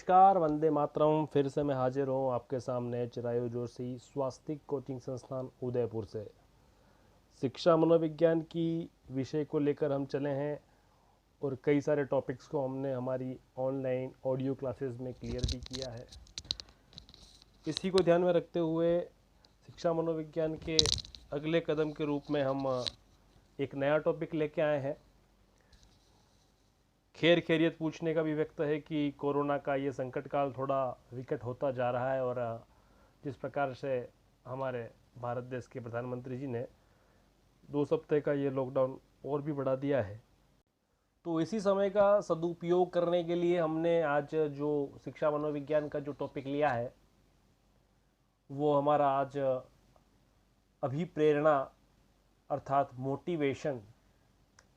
नमस्कार, वंदे मातरम। फिर से मैं हाजिर हूँ आपके सामने चिरायु जोशी स्वास्तिक कोचिंग संस्थान उदयपुर से। शिक्षा मनोविज्ञान की विषय को लेकर हम चले हैं और कई सारे टॉपिक्स को हमने हमारी ऑनलाइन ऑडियो क्लासेस में क्लियर भी किया है। इसी को ध्यान में रखते हुए शिक्षा मनोविज्ञान के अगले कदम के रूप में हम एक नया टॉपिक लेके आए हैं। खैर खैरियत पूछने का भी व्यक्त है कि कोरोना का ये संकट काल थोड़ा विकट होता जा रहा है और जिस प्रकार से हमारे भारत देश के प्रधानमंत्री जी ने 2 हफ्ते का ये लॉकडाउन और भी बढ़ा दिया है, तो इसी समय का सदुपयोग करने के लिए हमने आज जो शिक्षा मनोविज्ञान का जो टॉपिक लिया है वो हमारा आज अभिप्रेरणा अर्थात मोटिवेशन,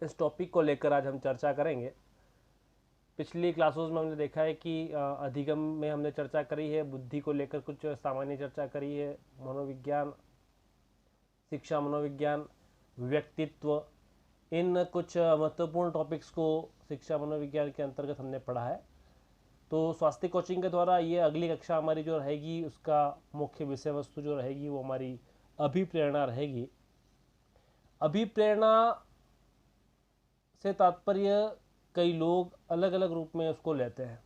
इस टॉपिक को लेकर आज हम चर्चा करेंगे। पिछली क्लासेस में हमने देखा है कि अधिगम में हमने चर्चा करी है, बुद्धि को लेकर कुछ सामान्य चर्चा करी है, मनोविज्ञान, शिक्षा मनोविज्ञान, व्यक्तित्व, इन कुछ महत्वपूर्ण टॉपिक्स को शिक्षा मनोविज्ञान के अंतर्गत हमने पढ़ा है। तो स्वास्थ्य कोचिंग के द्वारा ये अगली कक्षा हमारी जो रहेगी उसका मुख्य विषय वस्तु जो रहेगी वो हमारी अभिप्रेरणा रहेगी। अभिप्रेरणा से तात्पर्य कई लोग अलग अलग रूप में उसको लेते हैं।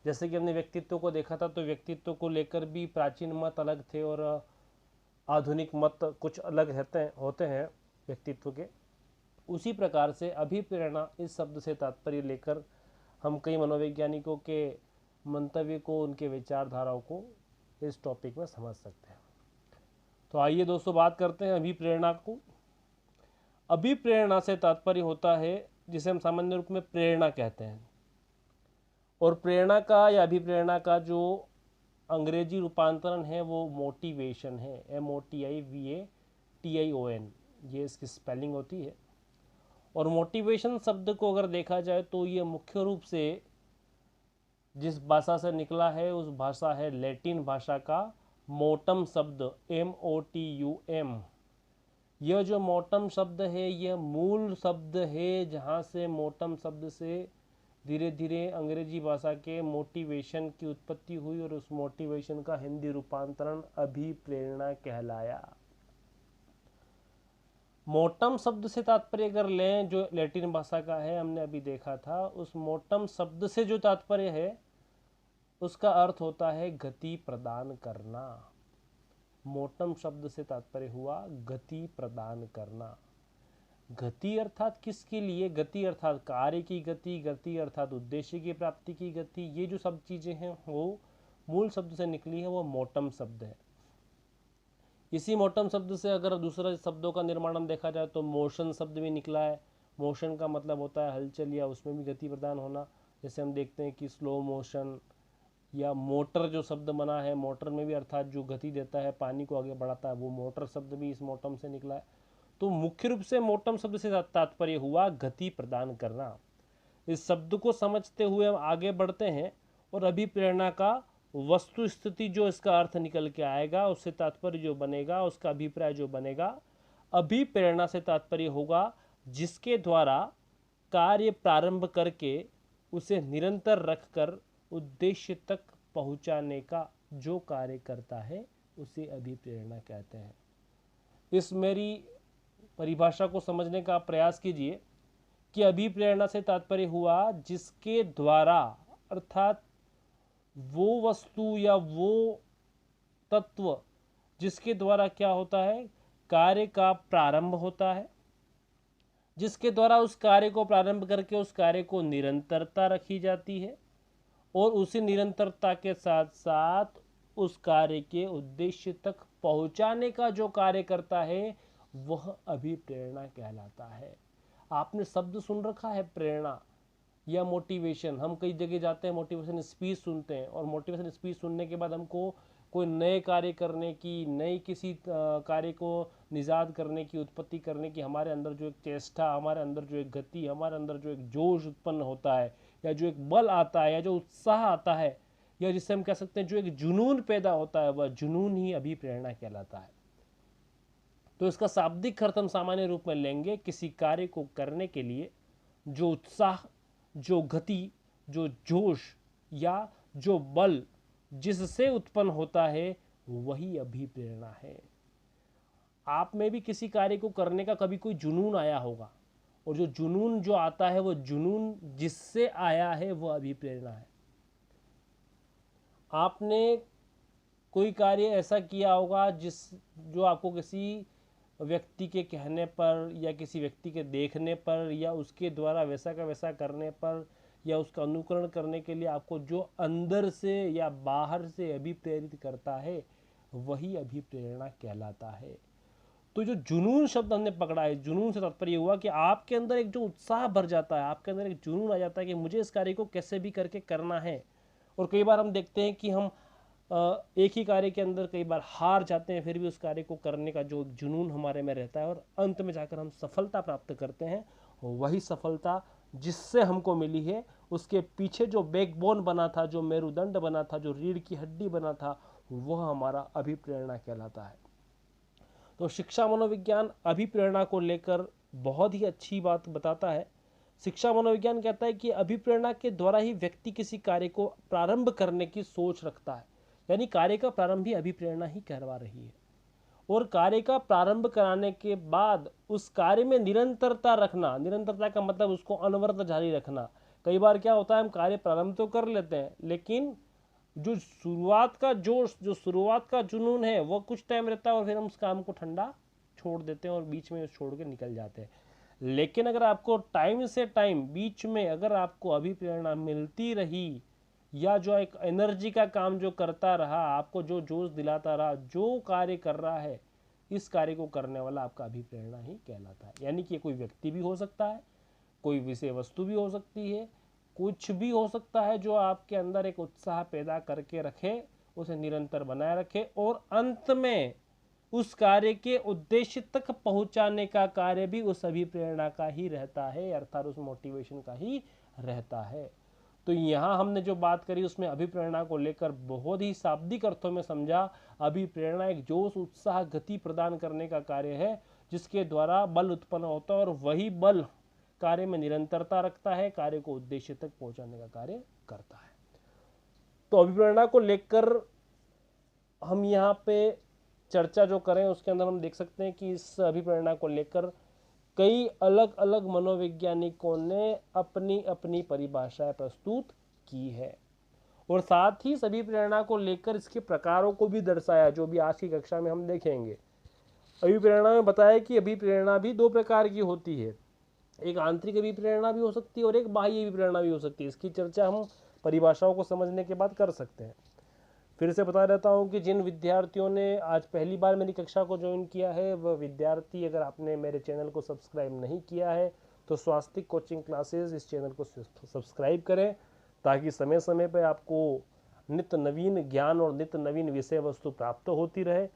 जैसे कि हमने व्यक्तित्व को देखा था, तो व्यक्तित्व को लेकर भी प्राचीन मत अलग थे और आधुनिक मत कुछ अलग होते हैं व्यक्तित्व के। उसी प्रकार से अभिप्रेरणा इस शब्द से तात्पर्य लेकर हम कई मनोवैज्ञानिकों के मंतव्य को, उनके विचारधाराओं को इस टॉपिक में समझ सकते हैं। तो आइए दोस्तों बात करते हैं अभिप्रेरणा को। अभिप्रेरणा से तात्पर्य होता है जिसे हम सामान्य रूप में प्रेरणा कहते हैं, और प्रेरणा का या अभिप्रेरणा का जो अंग्रेजी रूपांतरण है वो मोटिवेशन है, MOTIVATION, ये इसकी स्पेलिंग होती है। और मोटिवेशन शब्द को अगर देखा जाए तो ये मुख्य रूप से जिस भाषा से निकला है उस भाषा है लैटिन भाषा का मोटम शब्द, MOTUM। यह जो मोटम शब्द है यह मूल शब्द है जहाँ से मोटम शब्द से धीरे धीरे अंग्रेजी भाषा के मोटिवेशन की उत्पत्ति हुई और उस मोटिवेशन का हिंदी रूपांतरण अभिप्रेरणा कहलाया। मोटम शब्द से तात्पर्य अगर लें जो लैटिन भाषा का है, हमने अभी देखा था, उस मोटम शब्द से जो तात्पर्य है उसका अर्थ होता है गति प्रदान करना। मोटम शब्द से तात्पर्य हुआ गति प्रदान करना। गति अर्थात किसके लिए? गति अर्थात कार्य की गति, गति अर्थात उद्देश्य की प्राप्ति की गति। ये जो सब चीजें हैं वो मूल शब्द से निकली है, वो मोटम शब्द है। इसी मोटम शब्द से अगर दूसरा शब्दों का निर्माण हम देखा जाए तो मोशन शब्द भी निकला है। मोशन का मतलब होता है हलचल या उसमें भी गति प्रदान होना। जैसे हम देखते हैं कि स्लो मोशन या मोटर जो शब्द बना है, मोटर में भी अर्थात जो गति देता है, पानी को आगे बढ़ाता है, वो मोटर शब्द भी इस मोटम से निकला है। तो मुख्य रूप से मोटम शब्द से तात्पर्य हुआ गति प्रदान करना। इस शब्द को समझते हुए हम आगे बढ़ते हैं और अभिप्रेरणा का वस्तु स्थिति जो इसका अर्थ निकल के आएगा, उससे तात्पर्य जो बनेगा, उसका अभिप्राय जो बनेगा, अभिप्रेरणा से तात्पर्य होगा जिसके द्वारा कार्य प्रारंभ करके उसे निरंतर रखकर उद्देश्य तक पहुंचाने का जो कार्य करता है उसे अभिप्रेरणा कहते हैं। इस मेरी परिभाषा को समझने का प्रयास कीजिए कि अभिप्रेरणा से तात्पर्य हुआ जिसके द्वारा, अर्थात वो वस्तु या वो तत्व जिसके द्वारा क्या होता है, कार्य का प्रारंभ होता है, जिसके द्वारा उस कार्य को प्रारंभ करके उस कार्य को निरंतरता रखी जाती है और उसी निरंतरता के साथ साथ उस कार्य के उद्देश्य तक पहुंचाने का जो कार्य करता है वह अभिप्रेरणा कहलाता है। आपने शब्द सुन रखा है प्रेरणा या मोटिवेशन। हम कई जगह जाते हैं, मोटिवेशन स्पीच सुनते हैं और मोटिवेशन स्पीच सुनने के बाद हमको कोई नए कार्य करने की, नई किसी कार्य को निजात करने की, उत्पत्ति करने की, हमारे अंदर जो एक चेष्टा, हमारे अंदर जो एक गति, हमारे अंदर जो एक जोश उत्पन्न होता है या जो एक बल आता है या जो उत्साह आता है या जिसे हम कह सकते हैं जो एक जुनून पैदा होता है, वह जुनून ही अभिप्रेरणा कहलाता है। तो इसका शाब्दिक अर्थ हम सामान्य रूप में लेंगे किसी कार्य को करने के लिए जो उत्साह, जो गति, जो जोश या जो बल जिससे उत्पन्न होता है वही अभिप्रेरणा है। आप में भी किसी कार्य को करने का कभी कोई जुनून आया होगा, और जो जुनून जो आता है वो जुनून जिससे आया है वो अभिप्रेरणा है। आपने कोई कार्य ऐसा किया होगा जो आपको किसी व्यक्ति के कहने पर या किसी व्यक्ति के देखने पर या उसके द्वारा वैसा का वैसा करने पर या उसका अनुकरण करने के लिए आपको जो अंदर से या बाहर से अभिप्रेरित करता है वही अभिप्रेरणा कहलाता है। तो जो जुनून शब्द हमने पकड़ा है, जुनून से तात्पर्य हुआ कि आपके अंदर एक जो उत्साह भर जाता है, आपके अंदर एक जुनून आ जाता है कि मुझे इस कार्य को कैसे भी करके करना है। और कई बार हम देखते हैं कि हम एक ही कार्य के अंदर कई बार हार जाते हैं, फिर भी उस कार्य को करने का जो जुनून हमारे में रहता है और अंत में जाकर हम सफलता प्राप्त करते हैं। वही सफलता जिससे हमको मिली है, उसके पीछे जो बैकबोन बना था, जो मेरुदंड बना था, जो रीढ़ की हड्डी बना था, वह हमारा अभिप्रेरणा कहलाता है। तो शिक्षा मनोविज्ञान अभिप्रेरणा को लेकर बहुत ही अच्छी बात बताता है। शिक्षा मनोविज्ञान कहता है कि अभिप्रेरणा के द्वारा ही व्यक्ति किसी कार्य को प्रारंभ करने की सोच रखता है, यानी कार्य का प्रारंभ भी अभिप्रेरणा ही करवा रही है। और कार्य का प्रारंभ कराने के बाद उस कार्य में निरंतरता रखना, निरंतरता का मतलब उसको अनवरत जारी रखना। कई बार क्या होता है, हम कार्य प्रारंभ तो कर लेते हैं, लेकिन जो शुरुआत का जोश, जो शुरुआत का जुनून है वो कुछ टाइम रहता है और फिर हम उस काम को ठंडा छोड़ देते हैं और बीच में छोड़ के निकल जाते हैं। लेकिन अगर आपको टाइम से टाइम बीच में अगर आपको अभिप्रेरणा मिलती रही, या जो एक एनर्जी का काम जो करता रहा, आपको जो जोश दिलाता रहा, जो कार्य कर रहा है, इस कार्य को करने वाला आपका अभिप्रेरणा ही कहलाता है। यानी कि कोई व्यक्ति भी हो सकता है, कोई विषय वस्तु भी हो सकती है, कुछ भी हो सकता है जो आपके अंदर एक उत्साह पैदा करके रखे, उसे निरंतर बनाए रखे और अंत में उस कार्य के उद्देश्य तक पहुंचाने का कार्य भी उस अभिप्रेरणा का ही रहता है, अर्थात उस मोटिवेशन का ही रहता है। तो यहाँ हमने जो बात करी उसमें अभिप्रेरणा को लेकर बहुत ही शाब्दिक अर्थों में समझा। अभिप्रेरणा एक जोश, उत्साह, गति प्रदान करने का कार्य है जिसके द्वारा बल उत्पन्न होता है और वही बल कार्य में निरंतरता रखता है, कार्य को उद्देश्य तक पहुंचाने का कार्य करता है। तो अभिप्रेरणा को लेकर हम यहाँ पे चर्चा जो करें उसके अंदर हम देख सकते हैं कि इस अभिप्रेरणा को लेकर कई अलग अलग मनोवैज्ञानिकों ने अपनी अपनी परिभाषाएं प्रस्तुत की है और साथ ही सभी प्रेरणा को लेकर इसके प्रकारों को भी दर्शाया, जो भी आज की कक्षा में हम देखेंगे। अभिप्रेरणा में बताया कि अभिप्रेरणा भी दो प्रकार की होती है, एक आंतरिक अभिप्रेरणा भी हो सकती है और एक बाह्य अभिप्रेरणा भी हो सकती है। इसकी चर्चा हम परिभाषाओं को समझने के बाद कर सकते हैं। फिर से बता देता हूँ कि जिन विद्यार्थियों ने आज पहली बार मेरी कक्षा को ज्वाइन किया है, वह विद्यार्थी अगर आपने मेरे चैनल को सब्सक्राइब नहीं किया है तो स्वास्तिक कोचिंग क्लासेस इस चैनल को सब्सक्राइब करें, ताकि समय समय पर आपको नित्य नवीन ज्ञान और नित्य नवीन विषय वस्तु प्राप्त होती रहे,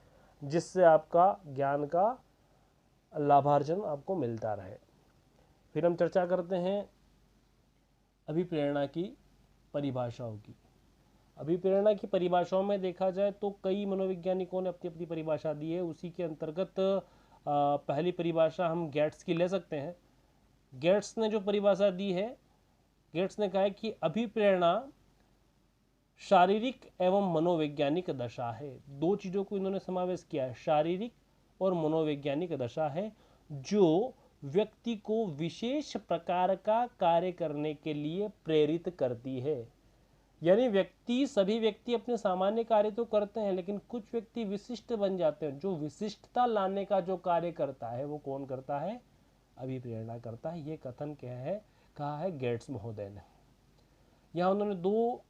जिससे आपका ज्ञान का लाभार्जन आपको मिलता रहे। फिर हम चर्चा करते हैं अभिप्रेरणा की परिभाषाओं की। अभिप्रेरणा की परिभाषाओं में देखा जाए तो कई मनोवैज्ञानिकों ने अपनी अपनी परिभाषा दी है। उसी के अंतर्गत पहली परिभाषा हम गेट्स की ले सकते हैं। गेट्स ने जो परिभाषा दी है, गेट्स ने कहा है कि अभिप्रेरणा शारीरिक एवं मनोवैज्ञानिक दशा है। दो चीज़ों को इन्होंने समावेश किया है, शारीरिक और मनोवैज्ञानिक दशा है, जो व्यक्ति को विशेष प्रकार का कार्य करने के लिए प्रेरित करती है। यानी सभी व्यक्ति अपने सामान्य कार्य तो करते हैं, लेकिन कुछ व्यक्ति विशिष्ट बन जाते हैं। जो विशिष्टता लाने का जो कार्य करता है वो कौन करता है? अभिप्रेरणा करता है। ये कथन कहा है गेट्स महोदय ने। यहाँ उन्होंने दो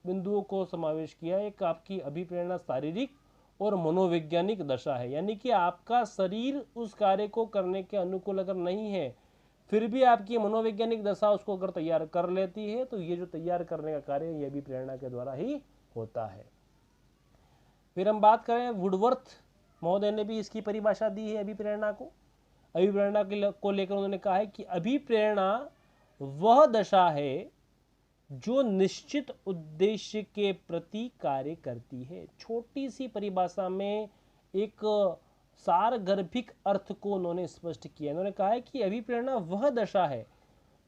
बिंदुओं को समावेश किया। एक आपकी अभिप्रेरणा शारीरिक और मनोवैज्ञानिक दशा है, यानी कि आपका शरीर उस कार्य को करने के अनुकूल अगर नहीं है, फिर भी आपकी मनोवैज्ञानिक दशा उसको अगर तैयार कर लेती है, तो ये जो तैयार करने का कार्य ये भी प्रेरणा के द्वारा ही होता है। फिर हम बात करें, वुडवर्थ महोदय ने भी इसकी परिभाषा दी है अभिप्रेरणा को। अभिप्रेरणा को लेकर उन्होंने कहा है कि अभिप्रेरणा वह दशा है जो निश्चित उद्देश्य के प्रति कार्य करती है। छोटी सी परिभाषा में एक सारगर्भिक अर्थ को उन्होंने स्पष्ट किया। उन्होंने कहा है कि अभिप्रेरणा वह दशा है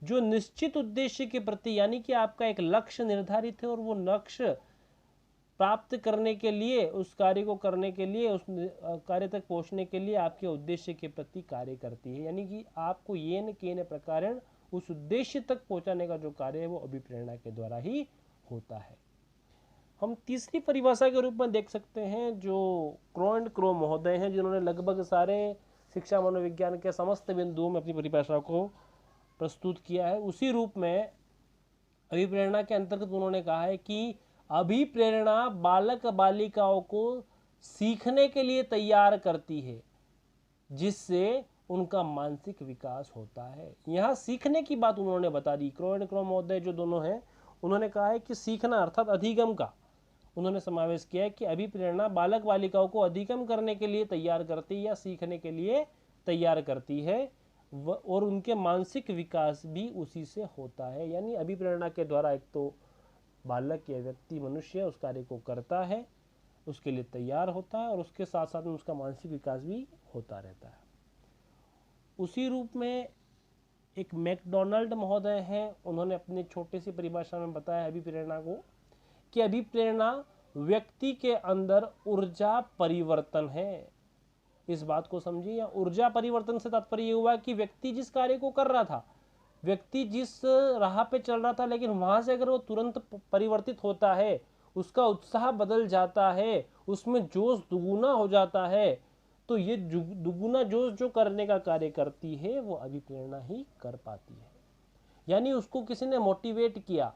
जो निश्चित उद्देश्य के प्रति, यानी कि आपका एक लक्ष्य निर्धारित है और वो लक्ष्य प्राप्त करने के लिए, उस कार्य को करने के लिए, उस कार्य तक पहुंचने के लिए आपके उद्देश्य के प्रति कार्य करती है। यानी कि आपको ये न केन प्रकारेण उस उद्देश्य तक पहुंचाने का जो कार्य है वो अभिप्रेरणा के द्वारा ही होता है। हम तीसरी परिभाषा के रूप में देख सकते हैं जो क्रो एंड क्रो महोदय हैं, जिन्होंने लगभग सारे शिक्षा मनोविज्ञान के समस्त बिंदुओं में अपनी परिभाषा को प्रस्तुत किया है। उसी रूप में अभिप्रेरणा के अंतर्गत उन्होंने कहा है कि अभिप्रेरणा बालक बालिकाओं को सीखने के लिए तैयार करती है, जिससे उनका मानसिक विकास होता है। यहाँ सीखने की बात उन्होंने बता दी। क्रो एंड क्रो महोदय जो दोनों हैं, उन्होंने कहा है कि सीखना अर्थात अधिगम का उन्होंने समावेश किया है कि अभिप्रेरणा बालक बालिकाओं को अधिगम करने के लिए तैयार करती है या सीखने के लिए तैयार करती है, और उनके मानसिक विकास भी उसी से होता है। यानी अभिप्रेरणा के द्वारा एक तो बालक या व्यक्ति मनुष्य उस कार्य को करता है, उसके लिए तैयार होता है, और उसके साथ साथ में उसका मानसिक विकास भी होता रहता है। उसी रूप में एक मैकडोनाल्ड महोदय हैं, उन्होंने अपनी छोटी सी परिभाषा में बताया अभिप्रेरणा को कि अभिप्रेरणा व्यक्ति के अंदर ऊर्जा परिवर्तन है। इस बात को समझिए। या ऊर्जा परिवर्तन से तात्पर्य ये हुआ कि व्यक्ति जिस कार्य को कर रहा था, व्यक्ति जिस राह पे चल रहा था, लेकिन वहां से अगर वो तुरंत परिवर्तित होता है, उसका उत्साह बदल जाता है, उसमें जोश दुगुना हो जाता है, तो ये दुगुना जोश जो करने का कार्य करती है वो अभिप्रेरणा ही कर पाती है। यानी उसको किसी ने मोटिवेट किया,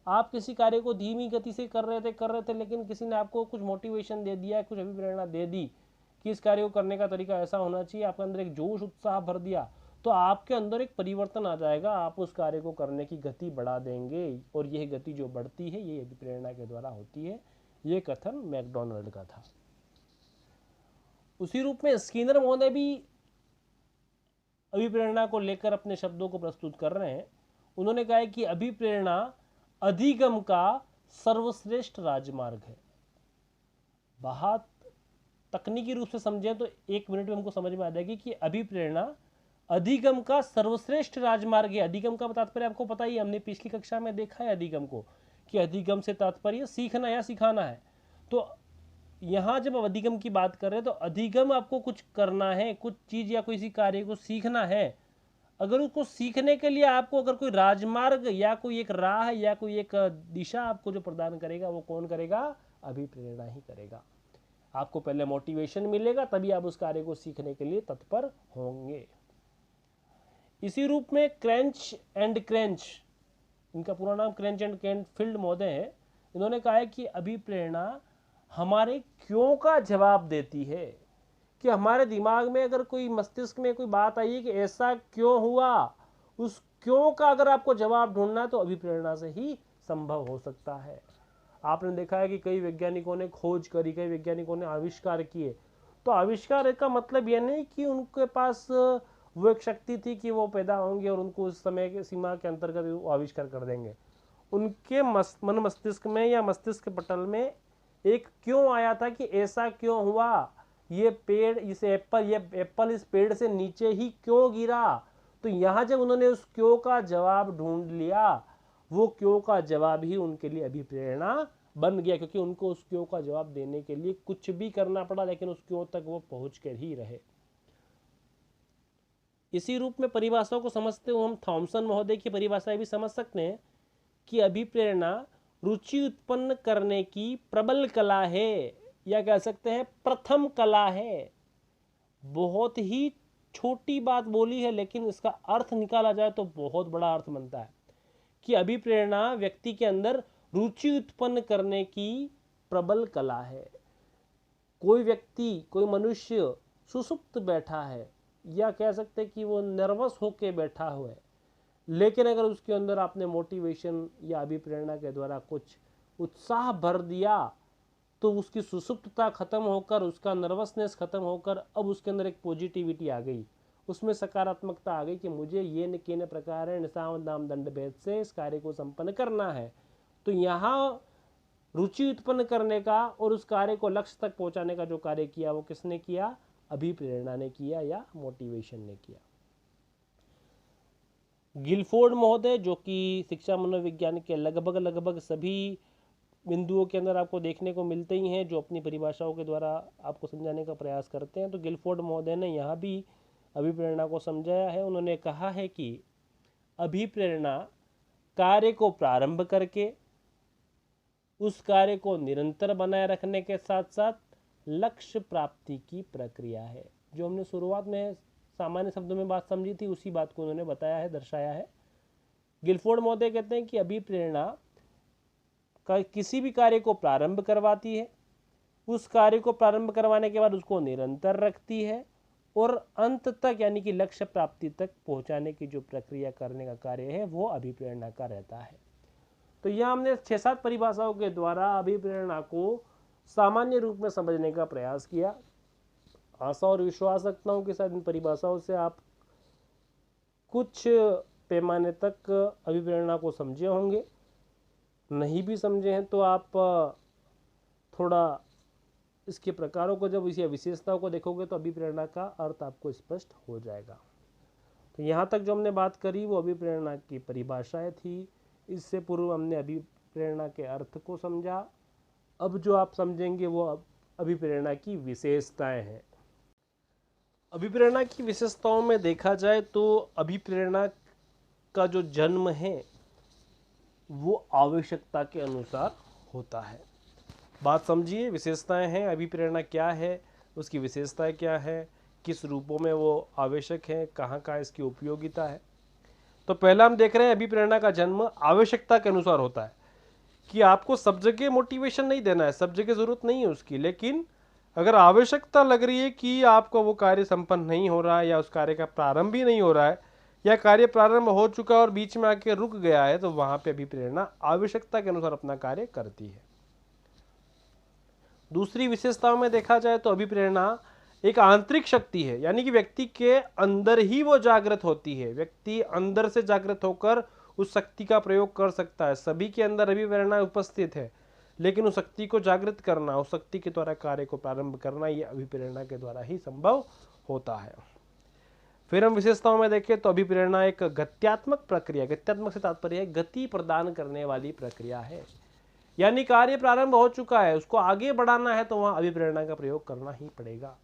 आप किसी कार्य को धीमी गति से कर रहे थे, लेकिन किसी ने आपको कुछ मोटिवेशन दे दिया, कुछ अभिप्रेरणा दे दी कि इस कार्य को करने का तरीका ऐसा होना चाहिए, आपके अंदर एक जोश उत्साह भर दिया, तो आपके अंदर एक परिवर्तन आ जाएगा, आप उस कार्य को करने की गति बढ़ा देंगे, और यह गति जो बढ़ती है ये अभिप्रेरणा के द्वारा होती है। ये कथन मैकडोनाल्ड का था। उसी रूप में स्किनर महोदय भी अभिप्रेरणा को लेकर अपने शब्दों को प्रस्तुत कर रहे हैं। उन्होंने कहा है कि अभिप्रेरणा अधिगम का सर्वश्रेष्ठ राजमार्ग है। बहुत तकनीकी रूप से समझें तो 1 मिनट में हमको समझ में आ जाएगी कि अभिप्रेरणा अधिगम का सर्वश्रेष्ठ राजमार्ग है। अधिगम का तात्पर्य आपको पता ही, हमने पिछली कक्षा में देखा है अधिगम को, कि अधिगम से तात्पर्य सीखना या सिखाना है। तो यहाँ जब अधिगम की बात कर रहे हैं तो अधिगम आपको कुछ करना है, कुछ चीज या किसी कार्य को सीखना है। अगर उसको सीखने के लिए आपको अगर कोई राजमार्ग या कोई एक राह या कोई एक दिशा आपको जो प्रदान करेगा, वो कौन करेगा? अभिप्रेरणा ही करेगा। आपको पहले मोटिवेशन मिलेगा, तभी आप उस कार्य को सीखने के लिए तत्पर होंगे। इसी रूप में क्रेंच एंड क्रेंच, इनका पूरा नाम क्रेंच एंड कैनफील्ड महोदय है, इन्होंने कहा है कि अभिप्रेरणा हमारे क्यों का जवाब देती है। कि हमारे दिमाग में अगर कोई, मस्तिष्क में कोई बात आई है कि ऐसा क्यों हुआ, उस क्यों का अगर आपको जवाब ढूंढना है तो अभिप्रेरणा से ही संभव हो सकता है। आपने देखा है कि कई वैज्ञानिकों ने खोज करी, कई वैज्ञानिकों ने आविष्कार किए, तो आविष्कार का मतलब यह नहीं कि उनके पास वो एक शक्ति थी कि वो पैदा होंगे और उनको उस समय के सीमा के अंतर्गत वो आविष्कार कर देंगे। उनके मन मस्तिष्क में या मस्तिष्क पटल में एक क्यों आया था कि ऐसा क्यों हुआ, ये पेड़, इस एप्पल, ये एप्पल इस पेड़ से नीचे ही क्यों गिरा। तो यहां जब उन्होंने उस क्यों का जवाब ढूंढ लिया, वो क्यों का जवाब ही उनके लिए अभिप्रेरणा बन गया, क्योंकि उनको उस क्यों का जवाब देने के लिए कुछ भी करना पड़ा, लेकिन उस क्यों तक वो पहुंच कर ही रहे। इसी रूप में परिभाषाओं को समझते हुए हम थॉमसन महोदय की परिभाषा भी समझ सकते हैं कि अभिप्रेरणा रुचि उत्पन्न करने की प्रबल कला है, या कह सकते हैं प्रथम कला है। बहुत ही छोटी बात बोली है, लेकिन इसका अर्थ निकाला जाए तो बहुत बड़ा अर्थ बनता है कि अभिप्रेरणा व्यक्ति के अंदर रुचि उत्पन्न करने की प्रबल कला है। कोई व्यक्ति, कोई मनुष्य सुसुप्त बैठा है, या कह सकते हैं कि वो नर्वस होके बैठा हुआ है, लेकिन अगर उसके अंदर आपने मोटिवेशन या अभिप्रेरणा के द्वारा कुछ उत्साह भर दिया, तो उसकी सुसुप्तता खत्म होकर, उसका नर्वसनेस खत्म होकर अब उसके अंदर एक पॉजिटिविटी आ गई, उसमें सकारात्मकता आ गई कि मुझे ये न के न प्रकार है निसाम दाम दंड भेद से इस कार्य को संपन्न करना है। तो यहाँ रुचि उत्पन्न करने का और उस कार्य को लक्ष्य तक पहुंचाने का जो कार्य किया, वो किसने किया? अभिप्रेरणा ने किया या मोटिवेशन ने किया। गिलफोर्ड महोदय, जो कि शिक्षा मनोविज्ञान के लगभग सभी बिंदुओं के अंदर आपको देखने को मिलते ही हैं, जो अपनी परिभाषाओं के द्वारा आपको समझाने का प्रयास करते हैं। तो गिलफोर्ड महोदय ने यहाँ भी अभिप्रेरणा को समझाया है। उन्होंने कहा है कि अभिप्रेरणा कार्य को प्रारंभ करके उस कार्य को निरंतर बनाए रखने के साथ साथ लक्ष्य प्राप्ति की प्रक्रिया है। जो हमने शुरुआत में सामान्य शब्दों में बात समझी थी, उसी बात को उन्होंने बताया है, दर्शाया है। गिलफोर्ड महोदय कहते हैं कि अभिप्रेरणा किसी भी कार्य को प्रारंभ करवाती है, उस कार्य को प्रारंभ करवाने के बाद उसको निरंतर रखती है और अंत तक यानी कि लक्ष्य प्राप्ति तक पहुंचाने की जो प्रक्रिया करने का कार्य है वो अभिप्रेरणा का रहता है। तो यह हमने 6-7 परिभाषाओं के द्वारा अभिप्रेरणा को सामान्य रूप में समझने का प्रयास किया। आशा और विश्वास रखता हूं कि शायद इन परिभाषाओं से आप कुछ पैमाने तक अभिप्रेरणा को समझे होंगे। नहीं भी समझे हैं तो आप थोड़ा इसके प्रकारों को, जब इसी विशेषताओं को देखोगे तो अभिप्रेरणा का अर्थ आपको स्पष्ट हो जाएगा। तो यहाँ तक जो हमने बात करी वो अभिप्रेरणा की परिभाषाएं थी। इससे पूर्व हमने अभिप्रेरणा के अर्थ को समझा। अब जो आप समझेंगे वो अभिप्रेरणा की विशेषताएं हैं। अभिप्रेरणा की विशेषताओं में देखा जाए तो अभिप्रेरणा का जो जन्म है वो आवश्यकता के अनुसार होता है। बात समझिए, विशेषताएं हैं, अभिप्रेरणा क्या है, उसकी विशेषताएं क्या है, किस रूपों में वो आवश्यक है, कहाँ का इसकी उपयोगिता है। तो पहला हम देख रहे हैं अभिप्रेरणा का जन्म आवश्यकता के अनुसार होता है, कि आपको सब जगह मोटिवेशन नहीं देना है, सब जगह जरूरत नहीं है उसकी, लेकिन अगर आवश्यकता लग रही है कि आपका वो कार्य संपन्न नहीं हो रहा है या उस कार्य का प्रारंभ ही नहीं हो रहा है या कार्य प्रारंभ हो चुका और बीच में आके रुक गया है, तो वहां पे अभिप्रेरणा आवश्यकता के अनुसार अपना कार्य करती है। दूसरी विशेषताओं में देखा जाए तो अभिप्रेरणा एक आंतरिक शक्ति है, यानी कि व्यक्ति के अंदर ही वो जागृत होती है। व्यक्ति अंदर से जागृत होकर उस शक्ति का प्रयोग कर सकता है। सभी के अंदर अभिप्रेरणा उपस्थित है, लेकिन उस शक्ति को जागृत करना, उस शक्ति के द्वारा कार्य को प्रारंभ करना, ये अभिप्रेरणा के द्वारा ही संभव होता है। फिर हम विशेषताओं में देखें तो अभिप्रेरणा एक गत्यात्मक प्रक्रिया, गत्यात्मक से तात्पर्य है गति प्रदान करने वाली प्रक्रिया है। यानी कार्य प्रारंभ हो चुका है, उसको आगे बढ़ाना है तो वहां अभिप्रेरणा का प्रयोग करना ही पड़ेगा,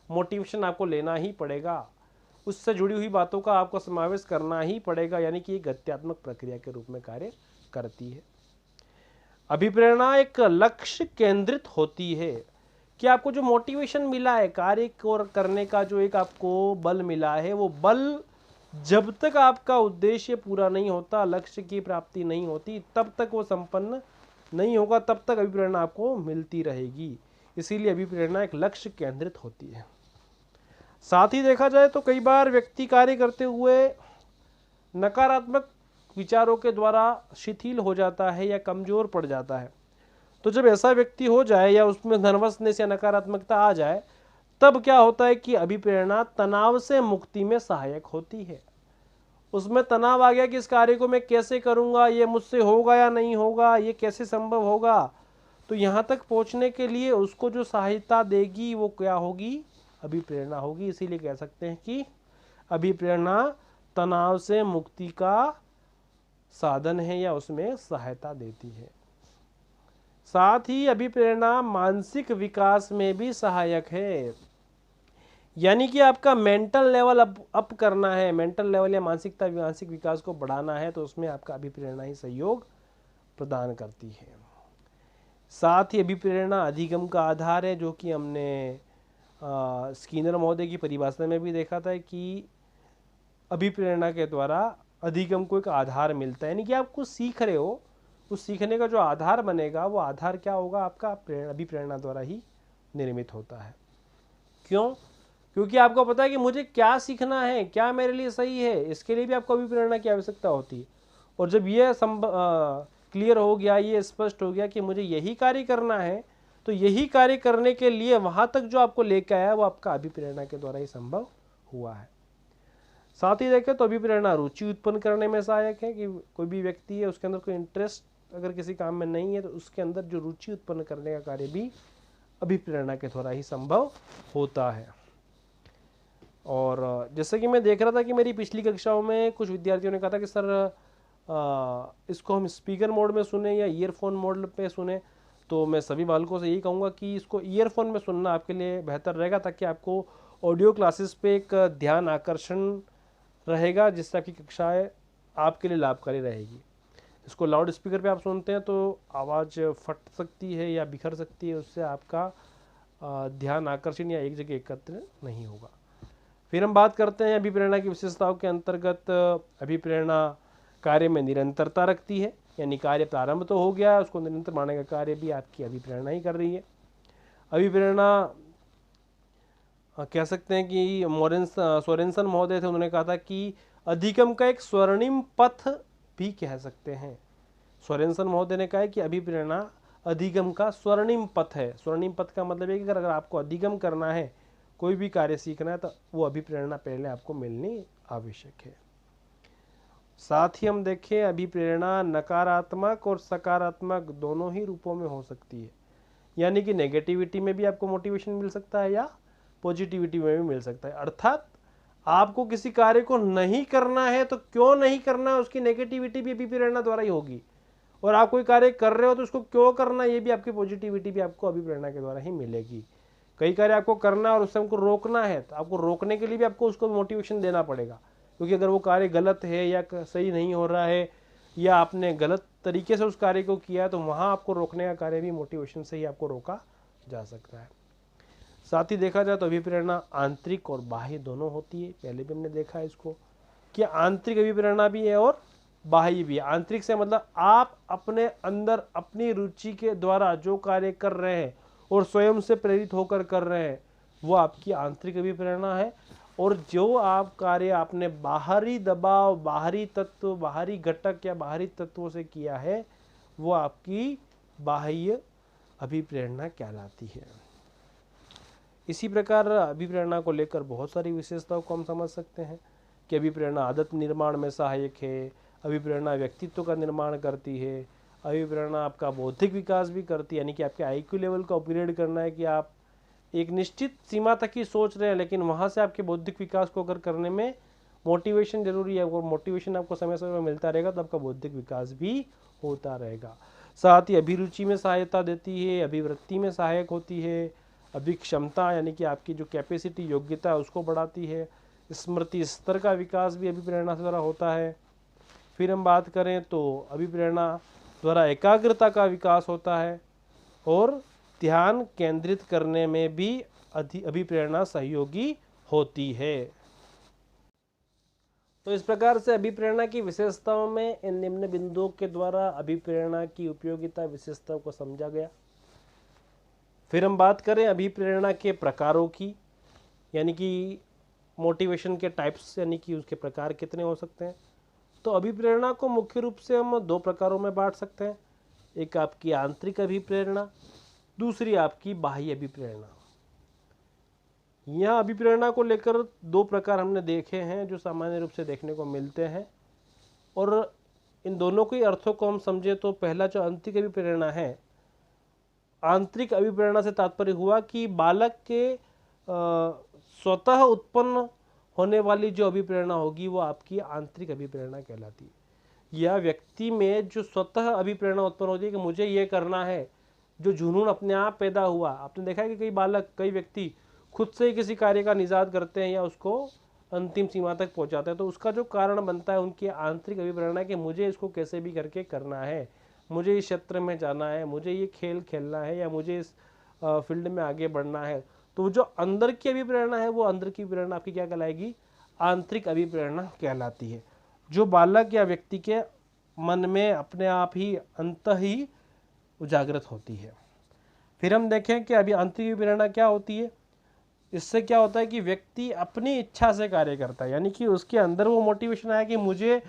मोटिवेशन आपको लेना ही पड़ेगा, उससे जुड़ी हुई बातों का आपको समावेश करना ही पड़ेगा। यानी कि गत्यात्मक प्रक्रिया के रूप में कार्य करती है। अभिप्रेरणा एक लक्ष्य केंद्रित होती है, कि आपको जो मोटिवेशन मिला है, कार्य को करने का जो एक आपको बल मिला है, वो बल जब तक आपका उद्देश्य पूरा नहीं होता, लक्ष्य की प्राप्ति नहीं होती, तब तक वो संपन्न नहीं होगा, तब तक अभिप्रेरणा आपको मिलती रहेगी। इसीलिए अभिप्रेरणा एक लक्ष्य केंद्रित होती है। साथ ही देखा जाए तो कई बार व्यक्ति कार्य करते हुए नकारात्मक विचारों के द्वारा शिथिल हो जाता है या कमजोर पड़ जाता है। तो जब ऐसा व्यक्ति हो जाए या उसमें नर्वसनेस या नकारात्मकता आ जाए, तब क्या होता है कि अभिप्रेरणा तनाव से मुक्ति में सहायक होती है। उसमें तनाव आ गया कि इस कार्य को मैं कैसे करूंगा, ये मुझसे होगा या नहीं होगा, ये कैसे संभव होगा, तो यहाँ तक पहुँचने के लिए उसको जो सहायता देगी वो क्या होगी, अभिप्रेरणा होगी। इसीलिए कह सकते हैं कि अभिप्रेरणा तनाव से मुक्ति का साधन है या उसमें सहायता देती है। साथ ही अभिप्रेरणा मानसिक विकास में भी सहायक है, यानी कि आपका मेंटल लेवल अप करना है, मेंटल लेवल या मानसिक विकास को बढ़ाना है, तो उसमें आपका अभिप्रेरणा ही सहयोग प्रदान करती है। साथ ही अभिप्रेरणा अधिगम का आधार है, जो कि हमने स्किनर महोदय की परिभाषा में भी देखा था कि अभिप्रेरणा के द्वारा अधिगम को एक आधार मिलता है, यानी कि आप कुछ सीख रहे हो, उस सीखने का जो आधार बनेगा वो आधार क्या होगा, आपका अभिप्रेरणा द्वारा ही निर्मित होता है। क्यों? क्योंकि आपको पता है कि मुझे क्या सीखना है, क्या मेरे लिए सही है, इसके लिए भी आपको अभिप्रेरणा की आवश्यकता होती है। और जब ये क्लियर हो गया, ये स्पष्ट हो गया कि मुझे यही कार्य करना है, तो यही कार्य करने के लिए वहां तक जो आपको लेकर आया वो आपका अभिप्रेरणा के द्वारा ही संभव हुआ है। साथ ही देखें तो अभिप्रेरणा रुचि उत्पन्न करने में सहायक है, कि कोई भी व्यक्ति है उसके अंदर कोई इंटरेस्ट अगर किसी काम में नहीं है, तो उसके अंदर जो रुचि उत्पन्न करने का कार्य भी अभिप्रेरणा के द्वारा ही संभव होता है। और जैसे कि मैं देख रहा था कि मेरी पिछली कक्षाओं में कुछ विद्यार्थियों ने कहा था कि सर इसको हम स्पीकर मोड में सुने या ईयरफोन मोड पे सुने, तो मैं सभी बालकों से यही कहूँगा कि इसको ईयरफोन में सुनना आपके लिए बेहतर रहेगा, ताकि आपको ऑडियो क्लासेस पे एक ध्यान आकर्षण रहेगा, जिससे आपकी कक्षाएँ आपके लिए लाभकारी रहेगी। इसको लाउड स्पीकर पे आप सुनते हैं तो आवाज़ फट सकती है या बिखर सकती है, उससे आपका ध्यान आकर्षण या एक जगह एकत्र नहीं होगा। फिर हम बात करते हैं अभिप्रेरणा की विशेषताओं के अंतर्गत। अभिप्रेरणा कार्य में निरंतरता रखती है, यानी कार्य प्रारंभ तो हो गया, उसको निरंतर मानेगा, कार्य भी आपकी अभिप्रेरणा ही कर रही है। अभिप्रेरणा कह सकते हैं कि सोरेनसन महोदय थे, उन्होंने कहा था कि अधिगम का एक स्वर्णिम पथ भी कह सकते हैं। सोरेनसन महोदय ने कहा है कि अभिप्रेरणा अधिगम का स्वर्णिम पथ है। स्वर्णिम पथ का मतलब है कि अगर आपको अधिगम करना है, कोई भी कार्य सीखना है, तो वो अभिप्रेरणा पहले आपको मिलनी आवश्यक है। साथ ही हम देखें, अभिप्रेरणा नकारात्मक और सकारात्मक दोनों ही रूपों में हो सकती है, यानी कि नेगेटिविटी में भी आपको मोटिवेशन मिल सकता है या पॉजिटिविटी में भी मिल सकता है। अर्थात आपको किसी कार्य को नहीं करना है तो क्यों नहीं करना है, उसकी नेगेटिविटी भी अभिप्रेरणा द्वारा ही होगी, और आप कोई कार्य कर रहे हो तो उसको क्यों करना है, ये भी आपकी पॉजिटिविटी भी आपको अभिप्रेरणा के द्वारा ही मिलेगी। कई कार्य आपको करना है और उससे हमको रोकना है, तो आपको रोकने के लिए भी आपको उसको मोटिवेशन देना पड़ेगा, क्योंकि अगर वो कार्य गलत है या सही नहीं हो रहा है या आपने गलत तरीके से उस कार्य को किया है, तो वहाँ आपको रोकने का कार्य भी मोटिवेशन से ही आपको रोका जा सकता है। साथ ही देखा जाए तो अभिप्रेरणा आंतरिक और बाह्य दोनों होती है। पहले भी हमने देखा है इसको कि आंतरिक अभिप्रेरणा भी है और बाह्य भी है। आंतरिक से मतलब आप अपने अंदर अपनी रुचि के द्वारा जो कार्य कर रहे हैं और स्वयं से प्रेरित होकर कर रहे हैं, वो आपकी आंतरिक अभिप्रेरणा है। और जो आप कार्य आपने बाहरी दबाव, बाहरी तत्व, बाहरी घटक या बाहरी तत्वों से किया है, वो आपकी बाह्य अभिप्रेरणा कहलाती है। इसी प्रकार अभिप्रेरणा को लेकर बहुत सारी विशेषताओं को हम समझ सकते हैं कि अभिप्रेरणा आदत निर्माण में सहायक है, अभिप्रेरणा व्यक्तित्व का निर्माण करती है, अभिप्रेरणा आपका बौद्धिक विकास भी करती है, यानी कि आपके आईक्यू लेवल का अपग्रेड करना है कि आप एक निश्चित सीमा तक ही सोच रहे हैं, लेकिन वहाँ से आपके बौद्धिक विकास को अगर करने में मोटिवेशन जरूरी है, और मोटिवेशन आपको समय समय मिलता रहेगा तो आपका बौद्धिक विकास भी होता रहेगा। साथ ही अभिरुचि में सहायता देती है, अभिवृत्ति में सहायक होती है, अभिक्षमता यानी कि आपकी जो कैपेसिटी, योग्यता है, उसको बढ़ाती है, स्मृति स्तर का विकास भी अभिप्रेरणा से द्वारा होता है। फिर हम बात करें तो अभिप्रेरणा द्वारा एकाग्रता का विकास होता है, और ध्यान केंद्रित करने में भी अभिप्रेरणा सहयोगी होती है। तो इस प्रकार से अभिप्रेरणा की विशेषताओं में इन निम्न बिंदुओं के द्वारा अभिप्रेरणा की उपयोगिता, विशेषताओं को समझा गया। फिर हम बात करें अभिप्रेरणा के प्रकारों की, यानी कि मोटिवेशन के टाइप्स, यानी कि उसके प्रकार कितने हो सकते हैं। तो अभिप्रेरणा को मुख्य रूप से हम दो प्रकारों में बांट सकते हैं, एक आपकी आंतरिक अभिप्रेरणा, दूसरी आपकी बाह्य अभिप्रेरणा। यहाँ अभिप्रेरणा को लेकर दो प्रकार हमने देखे हैं जो सामान्य रूप से देखने को मिलते हैं, और इन दोनों के अर्थों को हम समझे तो पहला जो आंतरिक अभिप्रेरणा है, आंतरिक अभिप्रेरणा से तात्पर्य हुआ कि बालक के स्वतः उत्पन्न होने वाली जो अभिप्रेरणा होगी वो आपकी आंतरिक अभिप्रेरणा कहलाती है। या व्यक्ति में जो स्वतः अभिप्रेरणा उत्पन्न होती है कि मुझे ये करना है, जो जुनून अपने आप पैदा हुआ। आपने देखा है कि कई बालक, कई व्यक्ति खुद से ही किसी कार्य का निजात करते हैं या उसको अंतिम सीमा तक पहुंचाते हैं, तो उसका जो कारण बनता है उनकी आंतरिक अभिप्रेरणा कि मुझे इसको कैसे भी करके करना है, मुझे इस क्षेत्र में जाना है, मुझे ये खेल खेलना है, या मुझे इस फील्ड में आगे बढ़ना है। तो जो अंदर की अभिप्रेरणा है, वो अंदर की प्रेरणा आपकी क्या कहलाएगी, आंतरिक अभिप्रेरणा कहलाती है, जो बालक या व्यक्ति के मन में अपने आप ही अंत ही उजागृत होती है। फिर हम देखें कि अभी आंतरिक अभिप्रेरणा क्या होती है। इससे क्या होता है कि व्यक्ति अपनी इच्छा से कार्य करता है, यानी कि उसके अंदर वो मोटिवेशन आया कि मुझे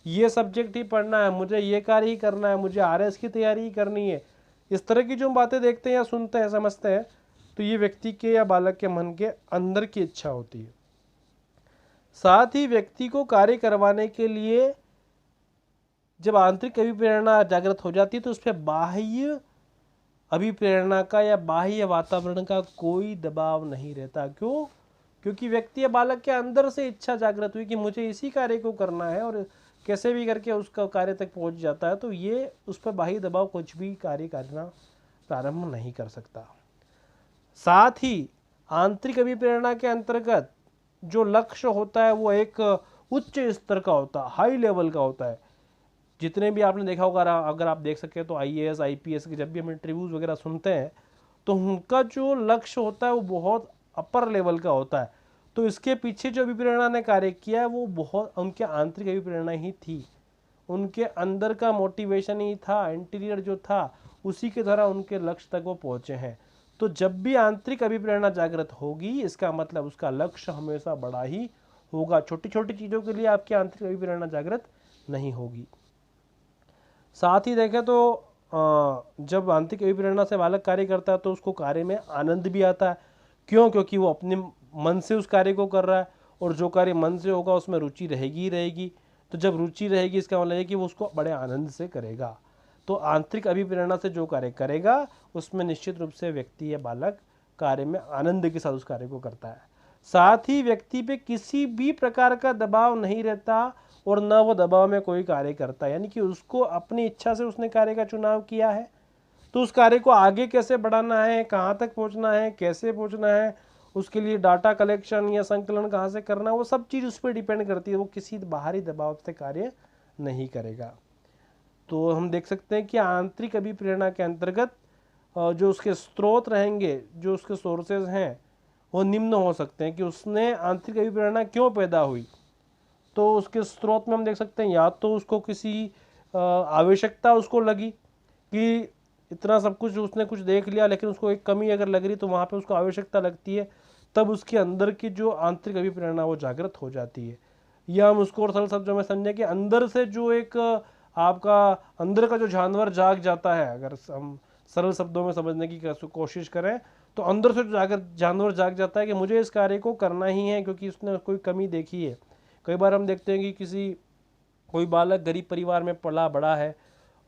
ये सब्जेक्ट ही पढ़ना है, मुझे ये कार्य ही करना है, मुझे आरएस की तैयारी ही करनी है। इस तरह की जो बातें देखते हैं या सुनते हैं, समझते हैं, तो ये व्यक्ति के या बालक के मन के अंदर की इच्छा होती है। साथ ही व्यक्ति को कार्य करवाने के लिए जब आंतरिक अभिप्रेरणा जागृत हो जाती है तो उस पर बाह्य अभिप्रेरणा का या बाह्य वातावरण का कोई दबाव नहीं रहता। क्यों? क्योंकि व्यक्ति या बालक के अंदर से इच्छा जागृत हुई कि मुझे इसी कार्य को करना है और कैसे भी करके उसका कार्य तक पहुंच जाता है, तो ये उस पर बाह्य दबाव कुछ भी कार्य करना प्रारंभ नहीं कर सकता। साथ ही आंतरिक अभिप्रेरणा के अंतर्गत जो लक्ष्य होता है वो एक उच्च स्तर का होता है, हाई लेवल का होता है। जितने भी आपने देखा होगा, अगर आप देख सके तो आईएएस आईपीएस के जब भी हम इंटरव्यूज वगैरह सुनते हैं तो उनका जो लक्ष्य होता है वो बहुत अपर लेवल का होता है। तो इसके पीछे जो अभिप्रेरणा ने कार्य किया है वो बहुत उनके आंतरिक अभिप्रेरणा ही थी, उनके अंदर का मोटिवेशन ही था, इंटीरियर जो था उसी के द्वारा उनके लक्ष्य तक वो पहुंचे हैं। तो जब भी आंतरिक अभिप्रेरणा जागृत होगी इसका मतलब उसका लक्ष्य हमेशा बड़ा ही होगा, छोटी छोटी चीज़ों के लिए आपकी आंतरिक अभिप्रेरणा जागृत नहीं होगी। साथ ही देखें तो जब आंतरिक अभिप्रेरणा से बालक कार्य करता है तो उसको कार्य में आनंद भी आता है। क्यों? क्योंकि वो अपने मन से उस कार्य को कर रहा है और जो कार्य मन से होगा उसमें रुचि रहेगी ही रहेगी। तो जब रुचि रहेगी इसका मतलब है कि वो उसको बड़े आनंद से करेगा। तो आंतरिक अभिप्रेरणा से जो कार्य करेगा उसमें निश्चित रूप से व्यक्ति या बालक कार्य में आनंद के साथ उस कार्य को करता है। साथ ही व्यक्ति पे किसी भी प्रकार का दबाव नहीं रहता और न वो दबाव में कोई कार्य करता है, यानी कि उसको अपनी इच्छा से उसने कार्य का चुनाव किया है तो उस कार्य को आगे कैसे बढ़ाना है, कहाँ तक पहुँचना है, कैसे पहुँचना है, उसके लिए डाटा कलेक्शन या संकलन कहाँ से करना है, वो सब चीज़ उस पर डिपेंड करती है। वो किसी बाहरी दबाव से कार्य नहीं करेगा। तो हम देख सकते हैं कि आंतरिक अभिप्रेरणा के अंतर्गत जो उसके स्रोत रहेंगे, जो उसके सोर्सेज हैं वो निम्न हो सकते हैं कि उसने आंतरिक अभिप्रेरणा क्यों पैदा हुई। तो उसके स्रोत में हम देख सकते हैं या तो उसको किसी आवश्यकता उसको लगी कि इतना सब कुछ उसने कुछ देख लिया लेकिन उसको एक कमी अगर लग रही तो वहाँ पे उसको आवश्यकता लगती है, तब उसके अंदर की जो आंतरिक अभिप्रेरणा वो जागृत हो जाती है। या हम उसको और सरल शब्दों में समझें कि अंदर से जो एक आपका अंदर का जो जानवर जाग जाता है, अगर हम सरल शब्दों में समझने की कोशिश करें तो अंदर से जो जानवर जाग जाता है कि मुझे इस कार्य को करना ही है क्योंकि उसने कोई कमी देखी है। कई बार हम देखते हैं कि कोई बालक गरीब परिवार में पला बड़ा है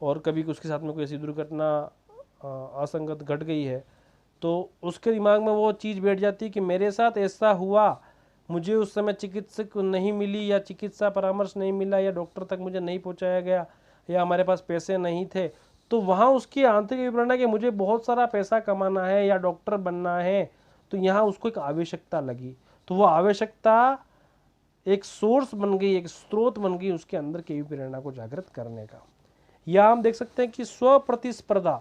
और कभी उसके साथ में कोई ऐसी दुर्घटना असंगत घट गई है तो उसके दिमाग में वो चीज़ बैठ जाती है कि मेरे साथ ऐसा हुआ, मुझे उस समय चिकित्सक नहीं मिली या चिकित्सा परामर्श नहीं मिला या डॉक्टर तक मुझे नहीं पहुंचाया गया या हमारे पास पैसे नहीं थे, तो वहाँ उसकी आंतरिक विवरण है कि मुझे बहुत सारा पैसा कमाना है या डॉक्टर बनना है। तो यहाँ उसको एक आवश्यकता लगी, तो वो आवश्यकता एक सोर्स बन गई, एक स्रोत बन गई उसके अंदर की प्रेरणा को जागृत करने का। या हम देख सकते हैं कि स्व प्रतिस्पर्धा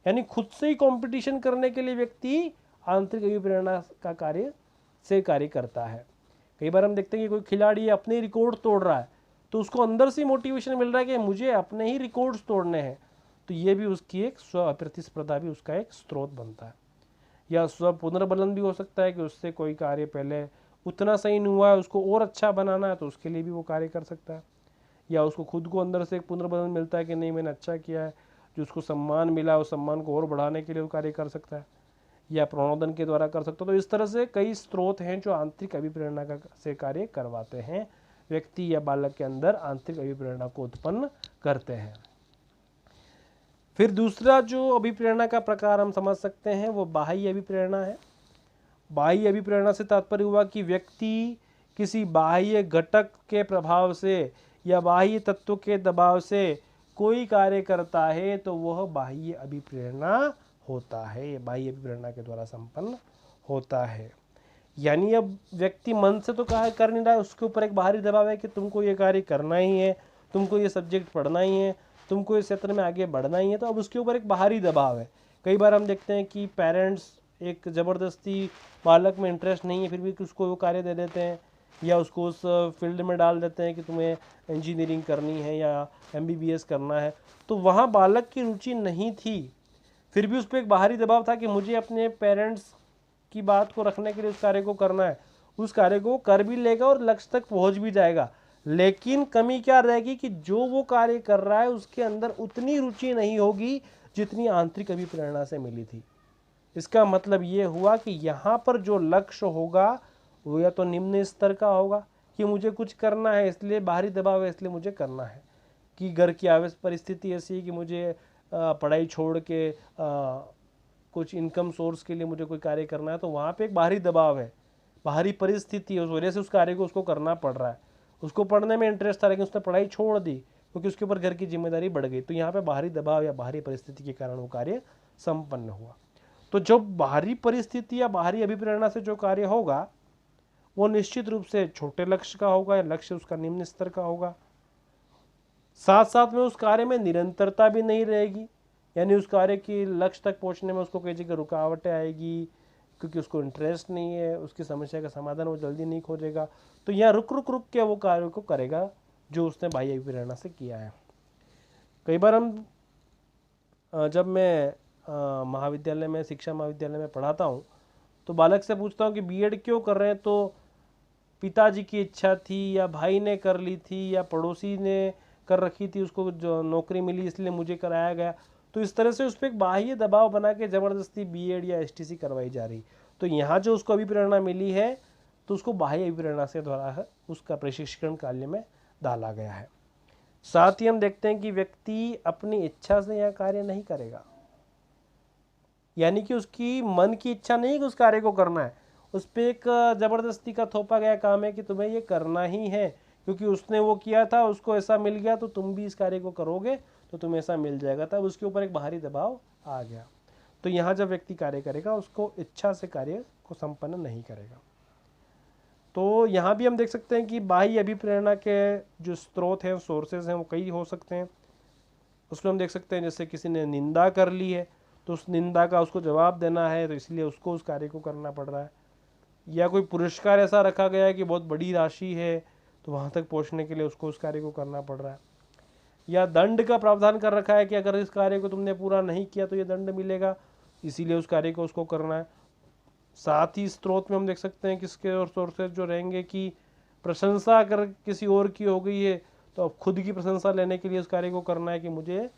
यानी खुद से ही कंपटीशन करने के लिए व्यक्ति आंतरिक अभिप्रेरणा का कार्य करता है। कई बार हम देखते हैं कि कोई खिलाड़ी अपने रिकॉर्ड तोड़ रहा है तो उसको अंदर से मोटिवेशन मिल रहा है कि मुझे अपने ही रिकॉर्ड्स तोड़ने हैं, तो ये भी उसकी एक स्व प्रतिस्पर्धा भी उसका एक स्रोत बनता है। या स्व पुनर्बलन भी हो सकता है कि उससे कोई कार्य पहले उतना सही नहीं हुआ है, उसको और अच्छा बनाना है तो उसके लिए भी वो कार्य कर सकता है। या उसको खुद को अंदर से एक पुनर्बलन मिलता है कि नहीं मैंने अच्छा किया है, जो उसको सम्मान मिला उस सम्मान को और बढ़ाने के लिए वो कार्य कर सकता है या प्रणोदन के द्वारा कर सकता है। तो इस तरह से कई स्रोत हैं जो आंतरिक अभिप्रेरणा से कार्य करवाते हैं, व्यक्ति या बालक के अंदर आंतरिक अभिप्रेरणा को उत्पन्न करते हैं। फिर दूसरा जो अभिप्रेरणा का प्रकार हम समझ सकते हैं वो बाह्य अभिप्रेरणा है। बाह्य अभिप्रेरणा से तात्पर्य हुआ कि व्यक्ति किसी बाह्य घटक के प्रभाव से या बाह्य तत्व के दबाव से कोई कार्य करता है तो वह बाह्य अभिप्रेरणा होता है, बाह्य अभिप्रेरणा के द्वारा संपन्न होता है। यानी अब व्यक्ति मन से तो कार्य कर नहीं रहा है, उसके ऊपर एक बाहरी दबाव है कि तुमको ये कार्य करना ही है, तुमको ये सब्जेक्ट पढ़ना ही है, तुमको इस क्षेत्र में आगे बढ़ना ही है, तो अब उसके ऊपर एक बाहरी दबाव है। कई बार हम देखते हैं कि पेरेंट्स एक ज़बरदस्ती बालक में इंटरेस्ट नहीं है फिर भी उसको वो कार्य दे देते हैं या उसको उस फील्ड में डाल देते हैं कि तुम्हें इंजीनियरिंग करनी है या MBBS करना है, तो वहाँ बालक की रुचि नहीं थी फिर भी उस पर एक बाहरी दबाव था कि मुझे अपने पेरेंट्स की बात को रखने के लिए उस कार्य को करना है। उस कार्य को कर भी लेगा और लक्ष्य तक पहुंच भी जाएगा, लेकिन कमी क्या रहेगी कि जो वो कार्य कर रहा है उसके अंदर उतनी रुचि नहीं होगी जितनी आंतरिक अभिप्रेरणा से मिली थी। इसका मतलब ये हुआ कि यहाँ पर जो लक्ष्य होगा वो या तो निम्न स्तर का होगा कि मुझे कुछ करना है इसलिए बाहरी दबाव है इसलिए मुझे करना है, कि घर की आवश्यक परिस्थिति ऐसी है कि मुझे पढ़ाई छोड़ के कुछ इनकम सोर्स के लिए मुझे कोई कार्य करना है, तो वहाँ पे एक बाहरी दबाव है, बाहरी परिस्थिति उस वजह से उस कार्य को उसको करना पड़ रहा है। उसको पढ़ने में इंटरेस्ट था लेकिन उसने पढ़ाई छोड़ दी क्योंकि उसके ऊपर घर की जिम्मेदारी बढ़ गई। तो यहाँ पे बाहरी दबाव या बाहरी परिस्थिति के कारण वो कार्य संपन्न हुआ। तो जब बाहरी परिस्थिति या बाहरी अभिप्रेरणा से जो कार्य होगा वो निश्चित रूप से छोटे लक्ष्य का होगा या लक्ष्य उसका निम्न स्तर का होगा। साथ साथ में उस कार्य में निरंतरता भी नहीं रहेगी, यानी उस कार्य की लक्ष्य तक पहुंचने में उसको कई जगह रुकावटें आएगी क्योंकि उसको इंटरेस्ट नहीं है, उसकी समस्या का समाधान वो जल्दी नहीं खोजेगा। तो यहाँ रुक रुक के वो कार्य को करेगा जो उसने बाह्य अभिप्रेरणा से किया है। कई बार हम जब मैं महाविद्यालय में शिक्षा महाविद्यालय में पढ़ाता हूँ तो बालक से पूछता हूँ कि बीएड क्यों कर रहे हैं, तो पिताजी की इच्छा थी या भाई ने कर ली थी या पड़ोसी ने कर रखी थी, उसको जो नौकरी मिली इसलिए मुझे कराया गया। तो इस तरह से उस पर एक बाह्य दबाव बना के ज़बरदस्ती बीएड या एसटीसी करवाई जा रही। तो यहाँ जो उसको अभिप्रेरणा मिली है तो उसको बाह्य अभिप्रेरणा से द्वारा उसका प्रशिक्षण कार्य में डाला गया है। साथ ही हम देखते हैं कि व्यक्ति अपनी इच्छा से यह कार्य नहीं करेगा, यानी कि उसकी मन की इच्छा नहीं कि उस कार्य को करना है, उस पर एक ज़बरदस्ती का थोपा गया काम है कि तुम्हें ये करना ही है क्योंकि उसने वो किया था, उसको ऐसा मिल गया तो तुम भी इस कार्य को करोगे तो तुम्हें ऐसा मिल जाएगा। तब उसके ऊपर एक बाहरी दबाव आ गया। तो यहाँ जब व्यक्ति कार्य करेगा उसको इच्छा से कार्य को संपन्न नहीं करेगा। तो यहाँ भी हम देख सकते हैं कि बाह्य अभिप्रेरणा के जो स्रोत हैं, सोर्सेज हैं, वो कई हो सकते हैं। उसमें हम देख सकते हैं जैसे किसी ने निंदा कर ली है तो उस निंदा का उसको जवाब देना है तो इसलिए उसको उस कार्य को करना पड़ रहा है, या कोई पुरस्कार ऐसा रखा गया है कि बहुत बड़ी राशि है तो वहाँ तक पहुँचने के लिए उसको उस कार्य को करना पड़ रहा है, या दंड का प्रावधान कर रखा है कि अगर इस कार्य को तुमने पूरा नहीं किया तो ये दंड मिलेगा, इसीलिए उस कार्य को उसको करना है। साथ ही स्रोत में हम देख सकते हैं किसके और सोर्सेज जो रहेंगे कि प्रशंसा अगर किसी और की हो गई है तो अब खुद की प्रशंसा लेने के लिए उस कार्य को करना है कि मुझे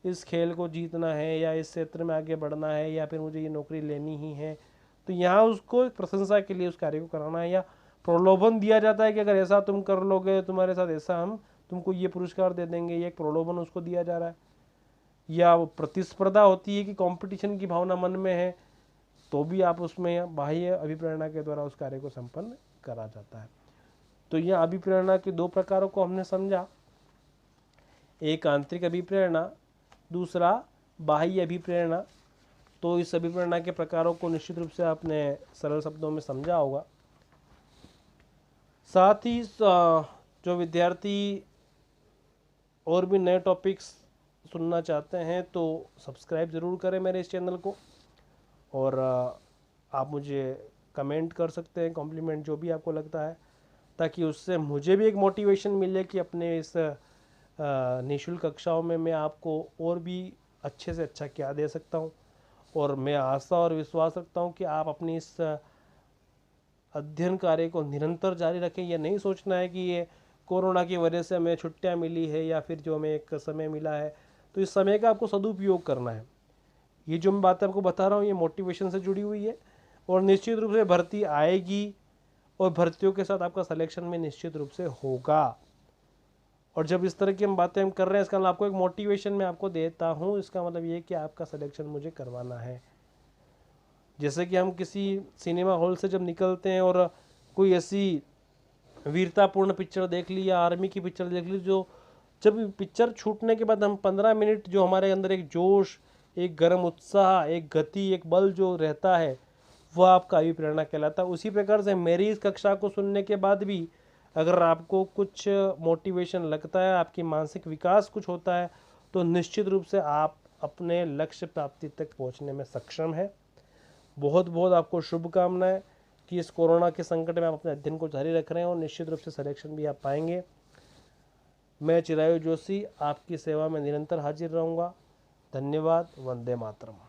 इस खेल को जीतना है या इस क्षेत्र में आगे बढ़ना है या फिर मुझे ये नौकरी लेनी ही है। तो यहाँ उसको प्रशंसा के लिए उस कार्य को कराना है, या प्रलोभन दिया जाता है कि अगर ऐसा तुम कर लोगे तुम्हारे साथ ऐसा हम तुमको ये पुरस्कार दे देंगे, ये एक प्रलोभन उसको दिया जा रहा है। या प्रतिस्पर्धा होती है कि कंपटीशन की भावना मन में है तो भी आप उसमें बाह्य अभिप्रेरणा के द्वारा उस कार्य को संपन्न करा जाता है। तो यह अभिप्रेरणा के दो प्रकारों को हमने समझा, एक आंतरिक अभिप्रेरणा, दूसरा बाह्य अभिप्रेरणा। तो इस अभिप्रेरणा के प्रकारों को निश्चित रूप से आपने सरल शब्दों में समझा होगा। साथ ही जो विद्यार्थी और भी नए टॉपिक्स सुनना चाहते हैं तो सब्सक्राइब ज़रूर करें मेरे इस चैनल को, और आप मुझे कमेंट कर सकते हैं, कॉम्प्लीमेंट जो भी आपको लगता है, ताकि उससे मुझे भी एक मोटिवेशन मिले कि अपने इस निःशुल्क कक्षाओं में मैं आपको और भी अच्छे से अच्छा क्या दे सकता हूं। और मैं आशा और विश्वास रखता हूं कि आप अपनी इस अध्ययन कार्य को निरंतर जारी रखें। यह नहीं सोचना है कि ये कोरोना की वजह से हमें छुट्टियां मिली है या फिर जो हमें एक समय मिला है, तो इस समय का आपको सदुपयोग करना है। ये जो मैं बातें आपको बता रहा हूँ ये मोटिवेशन से जुड़ी हुई है, और निश्चित रूप से भर्ती आएगी और भर्तियों के साथ आपका सिलेक्शन में निश्चित रूप से होगा। और जब इस तरह की हम बातें हम कर रहे हैं इसका मतलब आपको एक मोटिवेशन मैं आपको देता हूँ, इसका मतलब ये कि आपका सिलेक्शन मुझे करवाना है। जैसे कि हम किसी सिनेमा हॉल से जब निकलते हैं और कोई ऐसी वीरतापूर्ण पिक्चर देख ली या आर्मी की पिक्चर देख ली, जो जब पिक्चर छूटने के बाद हम 15 मिनट जो हमारे अंदर एक जोश, एक गर्म उत्साह, एक गति, एक बल जो रहता है वह आपका अभिप्रेरणा कहलाता है। उसी प्रकार से मेरी इस कक्षा को सुनने के बाद भी अगर आपको कुछ मोटिवेशन लगता है, आपकी मानसिक विकास कुछ होता है, तो निश्चित रूप से आप अपने लक्ष्य प्राप्ति तक पहुंचने में सक्षम है। बहुत बहुत आपको शुभकामनाएं कि इस कोरोना के संकट में आप अपने अध्ययन को जारी रख रहे हैं और निश्चित रूप से सिलेक्शन भी आप पाएंगे। मैं चिरायु जोशी आपकी सेवा में निरंतर हाजिर रहूँगा। धन्यवाद। वंदे मातरम।